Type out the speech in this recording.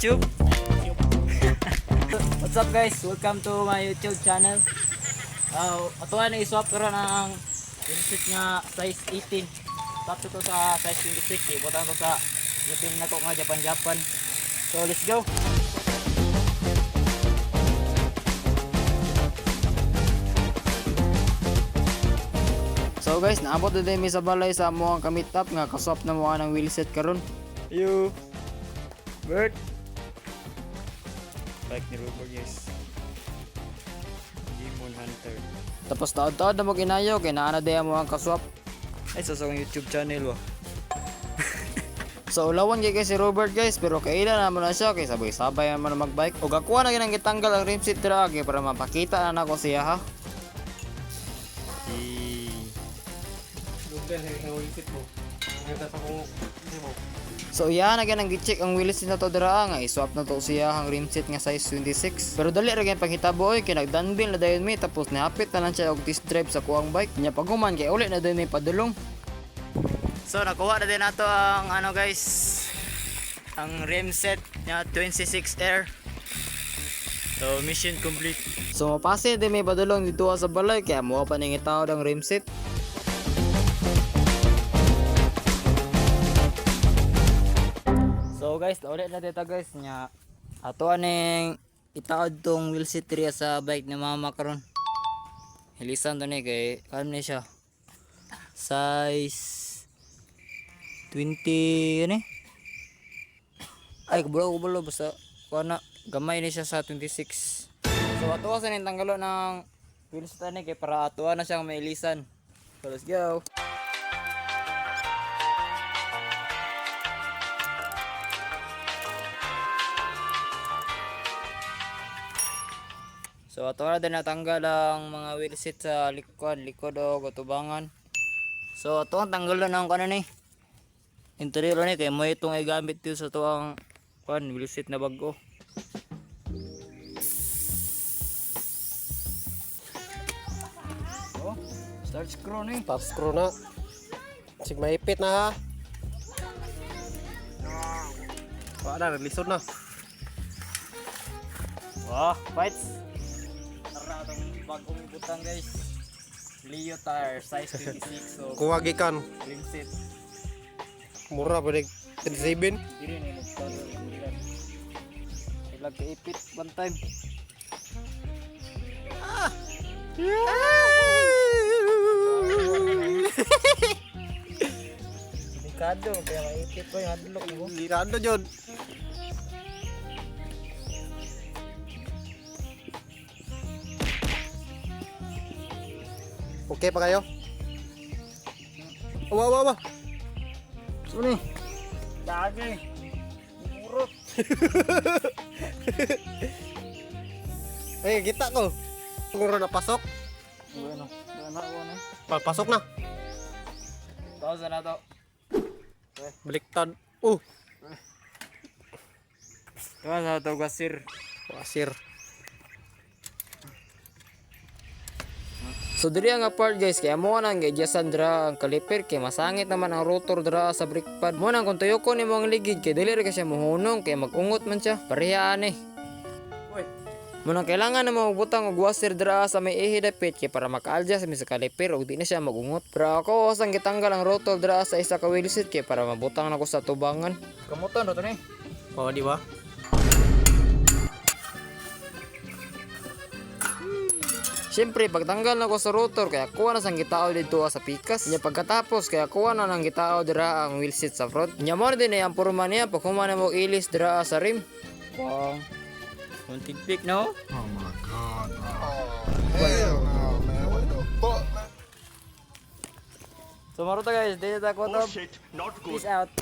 YouTube. What's up guys? Welcome to my YouTube channel. Atuan na i-swap ko rin ang wheelset nga size 18. Swap to sa size 26. Ibutan ko sa Japan na ko nga Japan. So let's go. So guys, naabot na din mi sa balay sa amo ang kamit up nga kaswap na mo ng wheelset karon. You Bert. Bike ni Robert guys. Demon Hunter. Tapos taod-taod na mo ginayo kay naa na mo ang kaswap. Ay sa akong YouTube channel wa. So ulawan kay si Robert guys, pero kailan naman na siya kay sabay-sabay naman na magbike. Og ako na ginang gitanggal ang rim seat dira kay para mapakita na nako siya ha. So yan na ganang gi-check ang wheelset na to dira nga i-swap na to siya ang rim set nga size 26. Pero dali ra gyud panghitabo oy kay nagdanbil na dayon mi tapos nihapit na lang siya og test drive sa kuang bike. Nya paguman kay uli na dayon mi padulong. So nakuha na din nato ang ano guys, ang rim set nya 26 Air. So mission complete. So mapase din may padulong dito sa balay kaya mo pa ning itawod ang rim set. So guys, ulit na dito guys nya ato aning itaod tong wheelset riya sa bike ni mama karon. Hilisan to ni kay kan ni siya. Size 20 ani. Ay kubulo basta kuana gamay ni siya sa 26. So ato sa ning tanggalo ng wheelset ni kay para ato na siyang mailisan. So let's go. So ato na din natanggal ang mga wheelset sa likod o gutubangan. So ato ang tanggal na ng kanan ni interior ni kay mo itong ay gamit dito sa tuang wheelset na bago. Oh, start screw ni. Start screw na. Sig maipit na ha. Wala na, lisod na. Wah, fights. Tara itong bagong butang guys. Leo tire size 26. So Kuha gikan. rim set. Mura ba ning 37? Dili ni nagtawag ng bilan. Ilag ka ipit one time. Delikado kaya maipit ko yung hadlok mo. Lirado jud. Okay pa kayo? Awa. Suni. Dagi. Murot. Ay, kita ko. Nguro na pasok. Bueno, na. Pasok na. Pausa na to. Baliktad. Pausa na to gasir. Wasir. So diri nga part guys kay amo nang gi-adjustan dra ang kaliper kay masangit naman ang rotor dra sa brake pad. Mo nang kun tuyo ko nimo ang ligid kay dili ra siya mohunong kay magungot man siya. Parehaan eh. Oy. Mo nang kailangan na mo butang og washer dra sa may ihi dapit kay para maka-adjust mi sa kaliper ug di na siya magungot. Pero ako sang gitanggal ang rotor dra sa isa ka wheelset kay para mabutang na ko sa tubangan. Kamutan ro to ni. Oh, di ba? Siyempre, pagtanggal na ko sa rotor, kaya kuha na sang gitao dito sa pikas. Nya pagkatapos, kaya kuha na nang gitao dira ang wheelset sa front. Nya mo din ay ang purma niya, pag kuma na mo ilis dira sa rim. Wow. Kunting pick, no? Oh my god. Oh, hell no, man. What the fuck, man? So, maruta guys, dito ta ko to. Peace out.